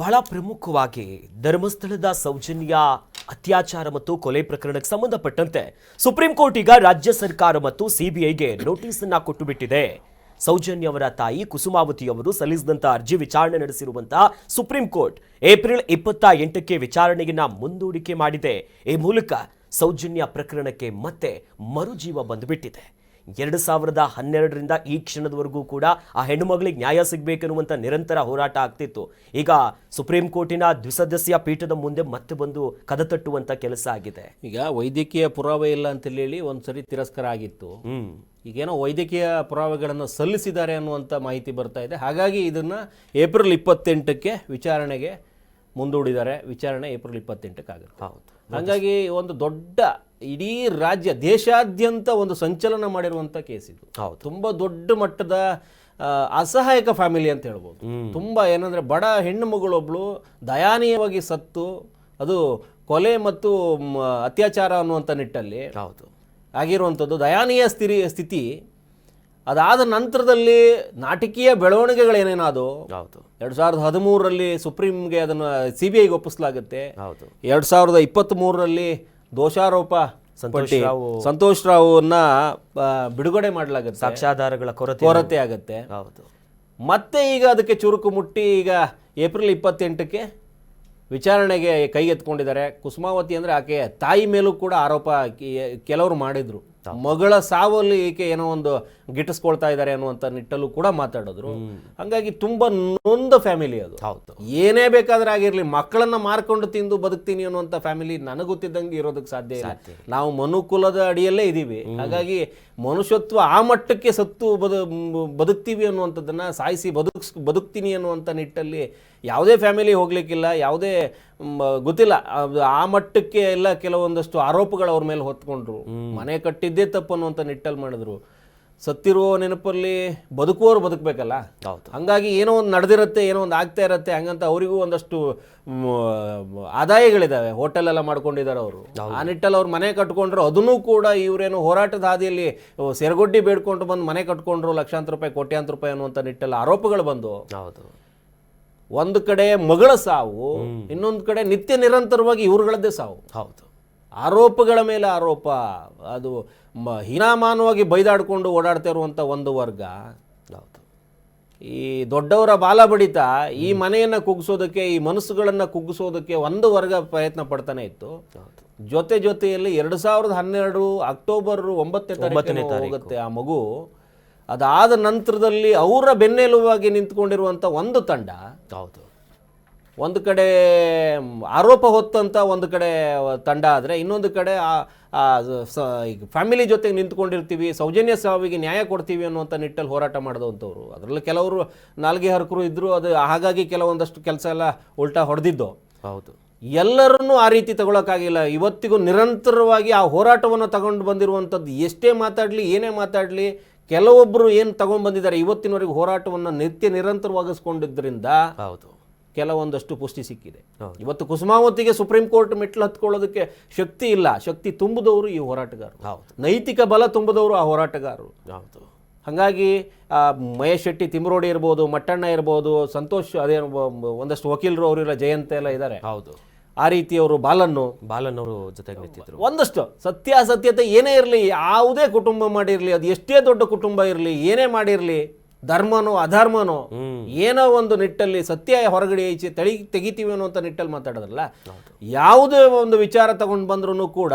ಬಹಳ ಪ್ರಮುಖವಾಗಿ ಧರ್ಮಸ್ಥಳದ ಸೌಜನ್ಯ ಅತ್ಯಾಚಾರ ಮತ್ತು ಕೊಲೆ ಪ್ರಕರಣಕ್ಕೆ ಸಂಬಂಧಪಟ್ಟಂತೆ ಸುಪ್ರೀಂ ಕೋರ್ಟ್ ಈಗ ರಾಜ್ಯ ಸರ್ಕಾರ ಮತ್ತು ಸಿಬಿಐಗೆ ನೋಟಿಸ್ ಅನ್ನು ಕೊಟ್ಟುಬಿಟ್ಟಿದೆ. ಸೌಜನ್ಯ ಅವರ ತಾಯಿ ಕುಸುಮಾವತಿ ಅವರು ಸಲ್ಲಿಸಿದಂತ ಅರ್ಜಿ ವಿಚಾರಣೆ ನಡೆಸಿರುವಂತಹ ಸುಪ್ರೀಂ ಕೋರ್ಟ್ ಏಪ್ರಿಲ್ 28ಕ್ಕೆ ವಿಚಾರಣೆಯನ್ನ ಮುಂದೂಡಿಕೆ ಮಾಡಿದೆ. ಈ ಮೂಲಕ ಸೌಜನ್ಯ ಪ್ರಕರಣಕ್ಕೆ ಮತ್ತೆ ಮರುಜೀವ ಬಂದುಬಿಟ್ಟಿದೆ. 2012ರಿಂದ ಈ ಕ್ಷಣದವರೆಗೂ ಕೂಡ ಆ ಹೆಣ್ಣುಮಗಳಿಗೆ ನ್ಯಾಯ ಸಿಗಬೇಕೆನ್ನುವಂಥ ನಿರಂತರ ಹೋರಾಟ ಆಗ್ತಿತ್ತು. ಈಗ ಸುಪ್ರೀಂ ಕೋರ್ಟಿನ ದ್ವಿಸದಸ್ಯ ಪೀಠದ ಮುಂದೆ ಮತ್ತೆ ಬಂದು ಕದತಟ್ಟುವಂಥ ಕೆಲಸ ಆಗಿದೆ. ಈಗ ವೈದ್ಯಕೀಯ ಪುರಾವೆ ಇಲ್ಲ ಅಂತೇಳಿ ಒಂದ್ಸರಿ ತಿರಸ್ಕಾರ ಆಗಿತ್ತು. ಈಗೇನೋ ವೈದ್ಯಕೀಯ ಪುರಾವೆಗಳನ್ನು ಸಲ್ಲಿಸಿದ್ದಾರೆ ಅನ್ನುವಂಥ ಮಾಹಿತಿ ಬರ್ತಾ ಇದೆ. ಹಾಗಾಗಿ ಇದನ್ನು ಏಪ್ರಿಲ್ 28ಕ್ಕೆ ವಿಚಾರಣೆಗೆ ಮುಂದೂಡಿದ್ದಾರೆ. ವಿಚಾರಣೆ ಏಪ್ರಿಲ್ 28ಕ್ಕೆ ಆಗುತ್ತೆ. ಹೌದು. ಹಾಗಾಗಿ ಒಂದು ದೊಡ್ಡ ಇಡೀ ರಾಜ್ಯ ದೇಶಾದ್ಯಂತ ಒಂದು ಸಂಚಲನ ಮಾಡಿರುವಂಥ ಕೇಸ್ ಇದು. ಹೌದು. ತುಂಬ ದೊಡ್ಡ ಮಟ್ಟದ ಅಸಹಾಯಕ ಫ್ಯಾಮಿಲಿ ಅಂತ ಹೇಳ್ಬೋದು. ತುಂಬ ಏನಂದರೆ ಬಡ ಹೆಣ್ಣು ಮಗಳೊಬ್ಳು ದಯಾನೀಯವಾಗಿ ಸತ್ತು, ಅದು ಕೊಲೆ ಮತ್ತು ಅತ್ಯಾಚಾರ ಅನ್ನುವಂಥ ನಿಟ್ಟಲ್ಲಿ ಹೌದು ಆಗಿರುವಂಥದ್ದು ದಯಾನೀಯ ಸ್ಥಿತಿ. ಅದಾದ ನಂತರದಲ್ಲಿ ನಾಟಕೀಯ ಬೆಳವಣಿಗೆಗಳೇನೇನಾದೋ 2013ರಲ್ಲಿ ಸುಪ್ರೀಂಗೆ ಅದನ್ನು CBIಗೆ ಒಪ್ಪಿಸಲಾಗುತ್ತೆ. 2023ರಲ್ಲಿ ದೋಷಾರೋಪ ಸಂತೋಷ್ ರಾವ್ನ ಬಿಡುಗಡೆ ಮಾಡಲಾಗುತ್ತೆ. ಸಾಕ್ಷ್ಯಾಧಾರಗಳ ಕೊರತೆ ಆಗುತ್ತೆ. ಮತ್ತೆ ಈಗ ಅದಕ್ಕೆ ಚುರುಕು ಮುಟ್ಟಿ ಈಗ ಏಪ್ರಿಲ್ 28ಕ್ಕೆ ವಿಚಾರಣೆಗೆ ಕೈಗೆತ್ಕೊಂಡಿದ್ದಾರೆ. ಕುಸುಮಾವತಿ ಅಂದರೆ ಆಕೆ ತಾಯಿ ಮೇಲೂ ಕೂಡ ಆರೋಪ ಕೆಲವರು ಮಾಡಿದ್ರು. ಮಗಳ ಸಾವಲ್ಲಿ ಈಕೆ ಏನೋ ಒಂದು ಗಿಟ್ಟಿಸ್ಕೊಳ್ತಾ ಇದ್ದಾರೆ ಅನ್ನುವಂಥ ನಿಟ್ಟಲ್ಲೂ ಕೂಡ ಮಾತಾಡಿದ್ರು. ಹಂಗಾಗಿ ತುಂಬ ನೊಂದ ಫ್ಯಾಮಿಲಿ ಅದು. ಹೌದು. ಏನೇ ಬೇಕಾದ್ರೆ ಆಗಿರಲಿ, ಮಕ್ಕಳನ್ನ ಮಾರ್ಕೊಂಡು ತಿಂದು ಬದುಕ್ತೀನಿ ಅನ್ನುವಂಥ ಫ್ಯಾಮಿಲಿ ನನಗೆ ಗೊತ್ತಿದ್ದಂಗೆ ಇರೋದಕ್ಕೆ ಸಾಧ್ಯ ಇಲ್ಲ. ನಾವು ಮನುಕುಲದ ಅಡಿಯಲ್ಲೇ ಇದ್ದೀವಿ. ಹಾಗಾಗಿ ಮನುಷ್ಯತ್ವ ಆ ಮಟ್ಟಕ್ಕೆ ಸತ್ತು ಬದುಕ್ತೀವಿ ಅನ್ನುವಂಥದ್ದನ್ನು ಸಾಯಿಸಿ ಬದುಕ್ತೀನಿ ಅನ್ನುವಂಥ ನಿಟ್ಟಲ್ಲಿ ಯಾವುದೇ ಫ್ಯಾಮಿಲಿ ಹೋಗ್ಲಿಕ್ಕಿಲ್ಲ. ಯಾವುದೇ ಗೊತ್ತಿಲ್ಲ, ಆ ಮಟ್ಟಕ್ಕೆ ಎಲ್ಲ ಕೆಲವೊಂದಷ್ಟು ಆರೋಪಗಳು ಅವ್ರ ಮೇಲೆ ಹೊತ್ಕೊಂಡ್ರು. ಮನೆ ಕಟ್ಟಿದ್ದೇ ತಪ್ಪು ಅನ್ನುವಂಥ ನಿಟ್ಟಲ್ಲಿ ಮಾಡಿದ್ರು. ಸತ್ತಿರುವ ನೆನಪಲ್ಲಿ ಬದುಕುವವರು ಬದುಕಬೇಕಲ್ಲ. ಹಂಗಾಗಿ ಏನೋ ಒಂದು ನಡೆದಿರುತ್ತೆ, ಏನೋ ಒಂದು ಆಗ್ತಾ ಇರುತ್ತೆ. ಹಂಗಂತ ಅವರಿಗೂ ಒಂದಷ್ಟು ಆದಾಯಗಳಿದ್ದಾವೆ. ಹೋಟೆಲ್ ಎಲ್ಲ ಮಾಡ್ಕೊಂಡಿದ್ದಾರೆ ಅವರು. ಆ ನಿಟ್ಟಲ್ಲಿ ಅವ್ರು ಮನೆ ಕಟ್ಕೊಂಡ್ರು. ಅದನ್ನೂ ಕೂಡ ಇವರೇನು ಹೋರಾಟದ ಹಾದಿಯಲ್ಲಿ ಸೆರಗೊಡ್ಡಿ ಬೇಡ್ಕೊಂಡು ಬಂದು ಮನೆ ಕಟ್ಕೊಂಡ್ರು. ಲಕ್ಷಾಂತರ ರೂಪಾಯಿ, ಕೋಟ್ಯಾಂತರ ರೂಪಾಯಿ ಅನ್ನುವಂಥ ನಿಟ್ಟಲ್ಲಿ ಆರೋಪಗಳು ಬಂದು, ಒಂದು ಕಡೆ ಮಗಳ ಸಾವು, ಇನ್ನೊಂದು ಕಡೆ ನಿತ್ಯ ನಿರಂತರವಾಗಿ ಇವ್ರುಗಳದ್ದೇ ಸಾವು. ಹೌದು. ಆರೋಪಗಳ ಮೇಲೆ ಆರೋಪ, ಅದು ಹೀನಾಮಾನವಾಗಿ ಬೈದಾಡ್ಕೊಂಡು ಓಡಾಡ್ತಾ ಇರುವಂಥ ಒಂದು ವರ್ಗ. ಈ ದೊಡ್ಡವರ ಬಾಲ ಬಡಿತ ಈ ಮನೆಯನ್ನು ಕುಗ್ಗಿಸೋದಕ್ಕೆ, ಈ ಮನಸ್ಸುಗಳನ್ನು ಕುಗ್ಗಿಸೋದಕ್ಕೆ ಒಂದು ವರ್ಗ ಪ್ರಯತ್ನ ಪಡ್ತಾನೆ ಇತ್ತು. ಜೊತೆಯಲ್ಲಿ 2012 ಅಕ್ಟೋಬರ್ 9ನೇ ತಾರೀಕು ಹೋಗುತ್ತೆ ಆ ಮಗು. ಅದಾದ ನಂತರದಲ್ಲಿ ಅವರ ಬೆನ್ನೆಲುವಾಗಿ ನಿಂತ್ಕೊಂಡಿರುವಂಥ ಒಂದು ತಂಡ, ಒಂದು ಕಡೆ ಆರೋಪ ಹೊತ್ತಂತ ಒಂದು ಕಡೆ ತಂಡ ಆದರೆ, ಇನ್ನೊಂದು ಕಡೆ ಫ್ಯಾಮಿಲಿ ಜೊತೆಗೆ ನಿಂತ್ಕೊಂಡಿರ್ತೀವಿ, ಸೌಜನ್ಯ ಸಾವಿಗೆ ನ್ಯಾಯ ಕೊಡ್ತೀವಿ ಅನ್ನುವಂಥ ನಿಟ್ಟಲ್ಲಿ ಹೋರಾಟ ಮಾಡಿದಂಥವ್ರು. ಅದರಲ್ಲಿ ಕೆಲವರು ನಾಲ್ಗೆ ಹರಕರು ಇದ್ದರು. ಅದು ಹಾಗಾಗಿ ಕೆಲವೊಂದಷ್ಟು ಕೆಲಸ ಎಲ್ಲ ಉಲ್ಟಾ ಹೊಡೆದಿದ್ದು. ಹೌದು. ಎಲ್ಲರನ್ನೂ ಆ ರೀತಿ ತಗೊಳಕ್ಕಾಗಿಲ್ಲ. ಇವತ್ತಿಗೂ ನಿರಂತರವಾಗಿ ಆ ಹೋರಾಟವನ್ನು ತಗೊಂಡು ಬಂದಿರುವಂಥದ್ದು. ಎಷ್ಟೇ ಮಾತಾಡಲಿ, ಏನೇ ಮಾತಾಡಲಿ, ಕೆಲವೊಬ್ಬರು ಏನು ತಗೊಂಡ್ಬಂದಿದ್ದಾರೆ ಇವತ್ತಿನವರೆಗೆ ಹೋರಾಟವನ್ನು ನಿತ್ಯ ನಿರಂತರವಾಗಿಸ್ಕೊಂಡಿದ್ದರಿಂದ ಕೆಲವೊಂದಷ್ಟು ಪುಷ್ಟಿ ಸಿಕ್ಕಿದೆ. ಇವತ್ತು ಕುಸುಮಾವತಿಗೆ ಸುಪ್ರೀಂ ಕೋರ್ಟ್ ಮೆಟ್ಲು ಹತ್ಕೊಳ್ಳೋದಕ್ಕೆ ಶಕ್ತಿ ಇಲ್ಲ. ಶಕ್ತಿ ತುಂಬಿದವರು ಈ ಹೋರಾಟಗಾರರು, ನೈತಿಕ ಬಲ ತುಂಬಿದವರು ಆ ಹೋರಾಟಗಾರರು. ಹಾಗಾಗಿ ಮಹೇಶ್ ಶೆಟ್ಟಿ ತಿಮ್ರೋಡಿ ಇರ್ಬೋದು, ಮಟ್ಟಣ್ಣ ಇರ್ಬೋದು, ಸಂತೋಷ್, ಅದೇ ಒಂದಷ್ಟು ವಕೀಲರು ಅವರಿಲ್ಲ, ಜಯಂತ ಎಲ್ಲ ಇದ್ದಾರೆ. ಆ ರೀತಿಯವರು ಬಾಲನ್ನವರು ಜೊತೆಗೆ ನಿಂತಿದ್ರು. ಒಂದಷ್ಟು ಸತ್ಯಾಸತ್ಯತೆ ಏನೇ ಇರಲಿ, ಯಾವುದೇ ಕುಟುಂಬ ಮಾಡಿರಲಿ, ಅದು ಎಷ್ಟೇ ದೊಡ್ಡ ಕುಟುಂಬ ಇರಲಿ, ಏನೇ ಮಾಡಿರಲಿ, ಧರ್ಮನೋ ಅಧರ್ಮನೋ ಏನೋ ಒಂದು ನಿಟ್ಟಲ್ಲಿ ಸತ್ಯ ಹೊರಗಡೆ ಈಚೆ ತೆಗಿತೀವಿ ಅನ್ನೋಂಥ ನಿಟ್ಟಲ್ಲಿ ಮಾತಾಡೋದಲ್ಲ. ಯಾವುದೇ ಒಂದು ವಿಚಾರ ತಗೊಂಡು ಬಂದ್ರೂ ಕೂಡ,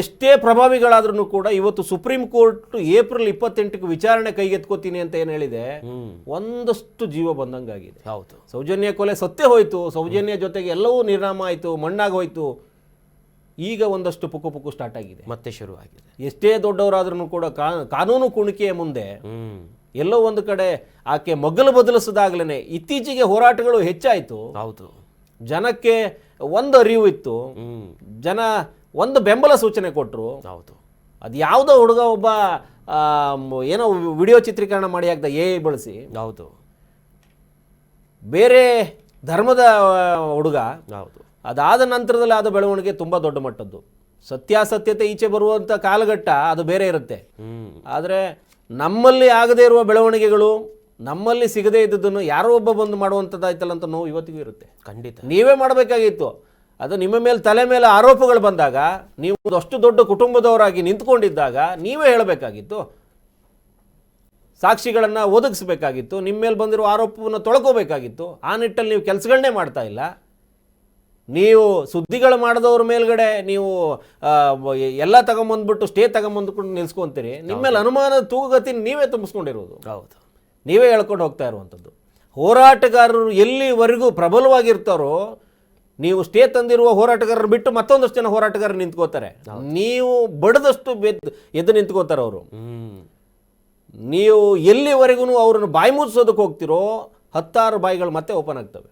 ಎಷ್ಟೇ ಪ್ರಭಾವಿಗಳಾದ್ರೂ ಕೂಡ, ಇವತ್ತು ಸುಪ್ರೀಂ ಕೋರ್ಟ್ ಏಪ್ರಿಲ್ 28ಕ್ಕೆ ವಿಚಾರಣೆ ಕೈಗೆತ್ಕೋತೀನಿ ಅಂತ ಏನು ಹೇಳಿದೆ, ಒಂದಷ್ಟು ಜೀವ ಬಂದಂಗಾಗಿದೆ. ಸೌಜನ್ಯ ಕೊಲೆ ಸತ್ತೇ ಹೋಯ್ತು. ಸೌಜನ್ಯ ಜೊತೆಗೆ ಎಲ್ಲವೂ ನಿರ್ನಾಮ ಆಯಿತು, ಮಣ್ಣಾಗೋಯ್ತು. ಈಗ ಒಂದಷ್ಟು ಪುಕ್ಕು ಸ್ಟಾರ್ಟ್ ಆಗಿದೆ, ಮತ್ತೆ ಶುರುವಾಗಿದೆ. ಎಷ್ಟೇ ದೊಡ್ಡವರಾದ್ರೂ ಕೂಡ ಕಾನೂನು ಕುಣಿಕೆಯ ಮುಂದೆ ಎಲ್ಲೋ ಒಂದು ಕಡೆ ಆಕೆ ಮಗ್ಗಲು ಬದಲಿಸದಾಗ್ಲೇ ಇತ್ತೀಚೆಗೆ ಹೋರಾಟಗಳು ಹೆಚ್ಚಾಯಿತು. ಜನಕ್ಕೆ ಒಂದು ಅರಿವು ಇತ್ತು, ಜನ ಒಂದು ಬೆಂಬಲ ಸೂಚನೆ ಕೊಟ್ಟರು. ಅದು ಯಾವುದೋ ಹುಡುಗ ಒಬ್ಬ ಏನೋ ವಿಡಿಯೋ ಚಿತ್ರೀಕರಣ ಮಾಡಿ ಹಾಕ್ದ AI ಬಳಸಿ, ಬೇರೆ ಧರ್ಮದ ಹುಡುಗ. ಅದಾದ ನಂತರದಲ್ಲಿ ಆದ ಬೆಳವಣಿಗೆ ತುಂಬ ದೊಡ್ಡ ಮಟ್ಟದ್ದು. ಸತ್ಯಾಸತ್ಯತೆ ಈಚೆ ಬರುವಂಥ ಕಾಲಘಟ್ಟ ಅದು ಬೇರೆ ಇರುತ್ತೆ. ಆದರೆ ನಮ್ಮಲ್ಲಿ ಆಗದೇ ಇರುವ ಬೆಳವಣಿಗೆಗಳು ನಮ್ಮಲ್ಲಿ ಸಿಗದೇ ಇದ್ದದನ್ನು ಯಾರೋ ಒಬ್ಬ ಬಂದು ಮಾಡುವಂಥದ್ದಾಯ್ತಲ್ಲ ಅಂತ ನೋವು ಇವತ್ತಿಗೂ ಇರುತ್ತೆ. ಖಂಡಿತ ನೀವೇ ಮಾಡಬೇಕಾಗಿತ್ತು. ಅದು ನಿಮ್ಮ ಮೇಲೆ ತಲೆ ಮೇಲೆ ಆರೋಪಗಳು ಬಂದಾಗ ನೀವು ಅಷ್ಟು ದೊಡ್ಡ ಕುಟುಂಬದವರಾಗಿ ನಿಂತ್ಕೊಂಡಿದ್ದಾಗ ನೀವೇ ಹೇಳಬೇಕಾಗಿತ್ತು, ಸಾಕ್ಷಿಗಳನ್ನು ಒದಗಿಸಬೇಕಾಗಿತ್ತು, ನಿಮ್ಮ ಮೇಲೆ ಬಂದಿರೋ ಆರೋಪವನ್ನು ತೊಳ್ಕೋಬೇಕಾಗಿತ್ತು. ಆ ನಿಟ್ಟಲ್ಲಿ ನೀವು ಕೆಲಸಗಳನ್ನೇ ಮಾಡ್ತಾ ಇಲ್ಲ. ನೀವು ಸುದ್ದಿಗಳು ಮಾಡಿದವ್ರ ಮೇಲ್ಗಡೆ ನೀವು ಎಲ್ಲ ತಗೊಂಬಂದ್ಬಿಟ್ಟು ಸ್ಟೇ ತಗೊಂಬಂದ್ಬಿಟ್ಟು ನಿಲ್ಸ್ಕೊಂತೀರಿ. ನಿಮ್ಮ ಮೇಲೆ ಅನುಮಾನದ ತೂಗತಿ ನೀವೇ ತುಂಬಿಸ್ಕೊಂಡಿರೋದು, ಹೌದು, ನೀವೇ ಹೇಳ್ಕೊಂಡು ಹೋಗ್ತಾ ಇರುವಂಥದ್ದು. ಹೋರಾಟಗಾರರು ಎಲ್ಲಿವರೆಗೂ ಪ್ರಬಲವಾಗಿರ್ತಾರೋ, ನೀವು ಸ್ಟೇ ತಂದಿರುವ ಹೋರಾಟಗಾರರು ಬಿಟ್ಟು ಮತ್ತೊಂದಷ್ಟು ಜನ ಹೋರಾಟಗಾರರು ನಿಂತ್ಕೋತಾರೆ. ನೀವು ಬಡದಷ್ಟು ಎದ್ದು ನಿಂತ್ಕೋತಾರೆ ಅವರು. ನೀವು ಎಲ್ಲಿವರೆಗೂ ಅವ್ರನ್ನ ಬಾಯಿ ಮುಚ್ಚೋದಕ್ಕೆ ಹೋಗ್ತಿರೋ 10 ಬಾಯಿಗಳು ಮತ್ತೆ ಓಪನ್ ಆಗ್ತವೆ.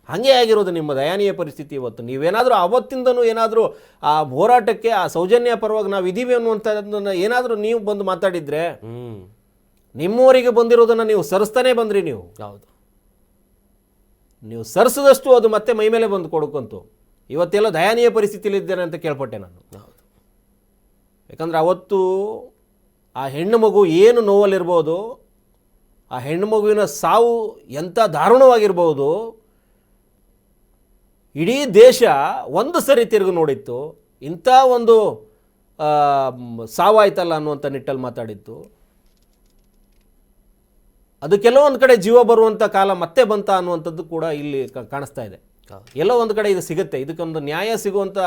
ಹಾಗೆ ಆಗಿರೋದು ನಿಮ್ಮ ದಯನೀಯ ಪರಿಸ್ಥಿತಿ ಇವತ್ತು. ನೀವೇನಾದರೂ ಅವತ್ತಿಂದನೂ ಏನಾದರೂ ಆ ಹೋರಾಟಕ್ಕೆ, ಆ ಸೌಜನ್ಯ ಪರವಾಗಿ ನಾವು ಇದೀವಿ ಅನ್ನುವಂಥದ್ದನ್ನು ಏನಾದರೂ ನೀವು ಬಂದು ಮಾತಾಡಿದ್ರೆ, ನಿಮ್ಮವರಿಗೆ ಬಂದಿರೋದನ್ನು ನೀವು ಸರಿಸ್ತಾನೆ ಬಂದ್ರಿ. ನೀವು ಸರಿಸಿದಷ್ಟು ಅದು ಮತ್ತೆ ಮೈ ಮೇಲೆ ಬಂದು ಕೊಡ್ಕೊಂತು. ಇವತ್ತೆಲ್ಲ ದಯನೀಯ ಪರಿಸ್ಥಿತಿಯಲ್ಲಿದ್ದೇನೆ ಅಂತ ಕೇಳ್ಪಟ್ಟೆ ನಾನು. ಯಾಕಂದರೆ ಅವತ್ತು ಆ ಹೆಣ್ಣು ಮಗು ಏನು ನೋವಲ್ಲಿರ್ಬೋದು, ಆ ಹೆಣ್ಣು ಮಗುವಿನ ಸಾವು ಎಂಥ ದಾರುಣವಾಗಿರ್ಬೋದು, ಇಡೀ ದೇಶ ಒಂದು ಸರಿ ತಿರುಗಿ ನೋಡಿತ್ತು. ಇಂಥ ಒಂದು ಸಾವಾಯ್ತಲ್ಲ ಅನ್ನುವಂಥ ನಿಟ್ಟಲ್ಲಿ ಮಾತಾಡಿತ್ತು. ಅದು ಕೆಲವೊಂದು ಕಡೆ ಜೀವ ಬರುವಂಥ ಕಾಲ ಮತ್ತೆ ಬಂತ ಅನ್ನುವಂಥದ್ದು ಕೂಡ ಇಲ್ಲಿ ಕಾಣಿಸ್ತಾ ಇದೆ. ಎಲ್ಲೋ ಒಂದು ಕಡೆ ಇದು ಸಿಗುತ್ತೆ, ಇದಕ್ಕೊಂದು ನ್ಯಾಯ ಸಿಗುವಂಥ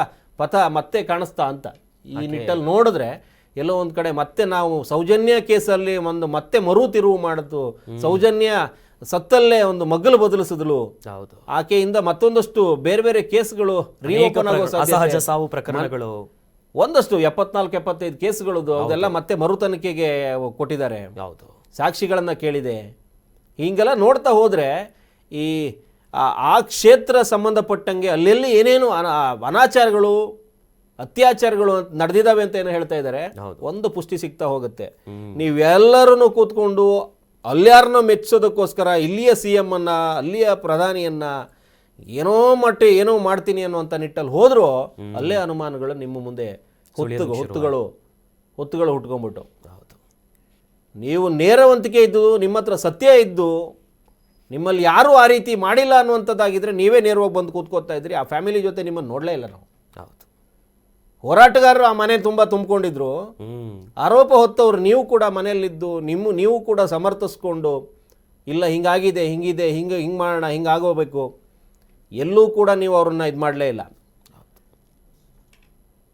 ಪಥ ಮತ್ತೆ ಕಾಣಿಸ್ತಾ ಅಂತ ಈ ನಿಟ್ಟಲ್ಲಿ ನೋಡಿದ್ರೆ ಎಲ್ಲೋ ಒಂದು ಕಡೆ ಮತ್ತೆ ನಾವು ಸೌಜನ್ಯ ಕೇಸಲ್ಲಿ ಮತ್ತೆ ಮರು ತಿರುವು ಮಾಡಿತು. ಸೌಜನ್ಯ ಸತ್ತಲ್ಲೇ ಒಂದು ಮಗ್ಗಲು ಬದಲಿಸಿದ್ಲು. ಆಕೆಯಿಂದ ಮತ್ತೊಂದಷ್ಟು ಬೇರೆ ಬೇರೆ ಕೇಸ್ಗಳು ರೀಓಪನ್ ಆಗೋ ಅಸಹಜ ಸಾವು ಪ್ರಕರಣಗಳು ಒಂದಷ್ಟು 74-75 ಕೇಸ್ಗಳು ಅದೆಲ್ಲ ಮತ್ತೆ ಮರು ತನಿಖೆಗೆ ಕೊಟ್ಟಿದ್ದಾರೆ. ಸಾಕ್ಷಿಗಳನ್ನ ಕೇಳಿದೆ. ಹೀಗೆಲ್ಲ ನೋಡ್ತಾ ಹೋದ್ರೆ ಈ ಆ ಕ್ಷೇತ್ರ ಸಂಬಂಧಪಟ್ಟಂಗೆ ಅಲ್ಲೆಲ್ಲಿ ಏನೇನು ಅನಾಚಾರಗಳು, ಅತ್ಯಾಚಾರಗಳು ನಡೆದಿದ್ದಾವೆ ಅಂತ ಏನೋ ಹೇಳ್ತಾ ಇದ್ದಾರೆ. ಒಂದು ಪುಷ್ಟಿ ಸಿಗ್ತಾ ಹೋಗುತ್ತೆ. ನೀವೆಲ್ಲರೂ ಕೂತ್ಕೊಂಡು ಅಲ್ಯಾರನ್ನ ಮೆಚ್ಚೋದಕ್ಕೋಸ್ಕರ ಇಲ್ಲಿಯ CM ಅನ್ನ, ಅಲ್ಲಿಯ ಪ್ರಧಾನಿಯನ್ನ ಏನೋ ಮಾಡ್ತೀನಿ ಅನ್ನುವಂಥ ನಿಟ್ಟಲ್ಲಿ ಹೋದ್ರು ಅಲ್ಲೇ ಅನುಮಾನಗಳು ನಿಮ್ಮ ಮುಂದೆ ಹೊತ್ತುಗಳು ಹುಟ್ಕೊಂಡ್ಬಿಟ್ಟು. ನೀವು ನೇರವಂತಿಕೆ ಇದ್ದು, ನಿಮ್ಮ ಹತ್ರ ಸತ್ಯ ಇದ್ದು, ನಿಮ್ಮಲ್ಲಿ ಯಾರೂ ಆ ರೀತಿ ಮಾಡಿಲ್ಲ ಅನ್ನುವಂಥದ್ದಾಗಿದ್ರೆ ನೀವೇ ನೇರವಾಗಿ ಬಂದು ಕೂತ್ಕೋತಾ ಇದ್ರಿ. ಆ ಫ್ಯಾಮಿಲಿ ಜೊತೆ ನಿಮ್ಮನ್ನು ನೋಡಲೇ ಇಲ್ಲ ನಾವು. ಹೋರಾಟಗಾರರು ಆ ಮನೆ ತುಂಬ ತುಂಬಿಕೊಂಡಿದ್ರು. ಆರೋಪ ಹೊತ್ತವ್ರು ನೀವು ಕೂಡ ಮನೆಯಲ್ಲಿದ್ದು ನೀವು ಕೂಡ ಸಮರ್ಥಿಸ್ಕೊಂಡು ಇಲ್ಲ ಹಿಂಗಾಗಿದೆ, ಹಿಂಗೆ ಮಾಡೋಣ, ಹಿಂಗಾಗೋಬೇಕು, ಎಲ್ಲೂ ಕೂಡ ನೀವು ಅವ್ರನ್ನ ಇದು ಮಾಡಲೇ ಇಲ್ಲ.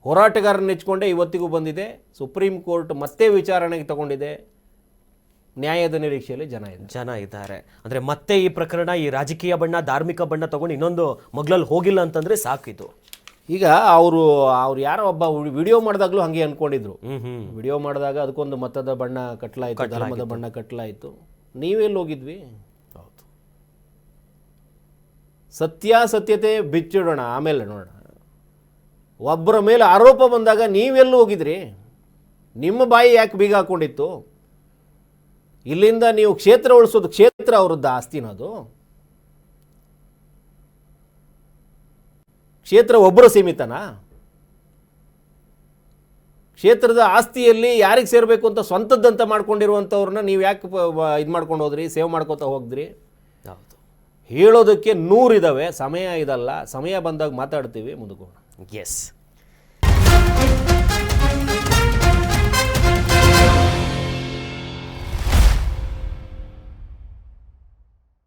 ಹೋರಾಟಗಾರನ ನೆಚ್ಕೊಂಡೇ ಇವತ್ತಿಗೂ ಬಂದಿದೆ. ಸುಪ್ರೀಂ ಕೋರ್ಟ್ ಮತ್ತೆ ವಿಚಾರಣೆಗೆ ತಗೊಂಡಿದೆ. ನ್ಯಾಯದ ನಿರೀಕ್ಷೆಯಲ್ಲಿ ಜನ ಇದ್ದಾರೆ. ಅಂದರೆ ಮತ್ತೆ ಈ ಪ್ರಕರಣ ಈ ರಾಜಕೀಯ ಬಣ್ಣ, ಧಾರ್ಮಿಕ ಬಣ್ಣ ತಗೊಂಡು ಇನ್ನೊಂದು ಮಗ್ಲಲ್ಲಿ ಹೋಗಿಲ್ಲ ಅಂತಂದರೆ ಸಾಕಿತು. ಈಗ ಅವರು ಯಾರೋ ಒಬ್ಬ ವಿಡಿಯೋ ಮಾಡಿದಾಗಲೂ ಹಾಗೆ ಅಂದ್ಕೊಂಡಿದ್ರು. ವಿಡಿಯೋ ಮಾಡಿದಾಗ ಅದಕ್ಕೊಂದು ಮತದ ಬಣ್ಣ ಕಟ್ಟಲಾಯಿತು, ಧರ್ಮದ ಬಣ್ಣ ಕಟ್ಟಲಾಯಿತು. ನೀವೆಲ್ಲಿ ಹೋಗಿದ್ವಿ? ಸತ್ಯಾಸತ್ಯತೆ ಬಿಚ್ಚಿಡೋಣ, ಆಮೇಲೆ ನೋಡೋಣ. ಒಬ್ಬರ ಮೇಲೆ ಆರೋಪ ಬಂದಾಗ ನೀವೆಲ್ಲೂ ಹೋಗಿದ್ರಿ? ನಿಮ್ಮ ಬಾಯಿ ಯಾಕೆ ಬೀಗ ಹಾಕೊಂಡಿತ್ತು? ಇಲ್ಲಿಂದ ನೀವು ಕ್ಷೇತ್ರ ಉಳಿಸೋದು, ಕ್ಷೇತ್ರ ಅವರದ್ದು ಆಸ್ತಿನದು. ಕ್ಷೇತ್ರ ಒಬ್ಬರು ಸೀಮಿತನಾ? ಕ್ಷೇತ್ರದ ಆಸ್ತಿಯಲ್ಲಿ ಯಾರಿಗೆ ಸೇರಬೇಕು ಅಂತ ಸ್ವಂತದ್ದಂತ ಮಾಡ್ಕೊಂಡಿರುವಂಥವ್ರನ್ನ ನೀವು ಯಾಕೆ ಇದು ಮಾಡ್ಕೊಂಡು ಹೋದ್ರಿ, ಸೇವ್ ಮಾಡ್ಕೋತಾ ಹೋಗಿದ್ರಿ? ಹೇಳೋದಕ್ಕೆ 100 ಇದ್ದಾವೆ, ಸಮಯ ಇದಲ್ಲ. ಸಮಯ ಬಂದಾಗ ಮಾತಾಡ್ತೀವಿ. ಮುಂದಕ್ಕೆ ಎಸ್.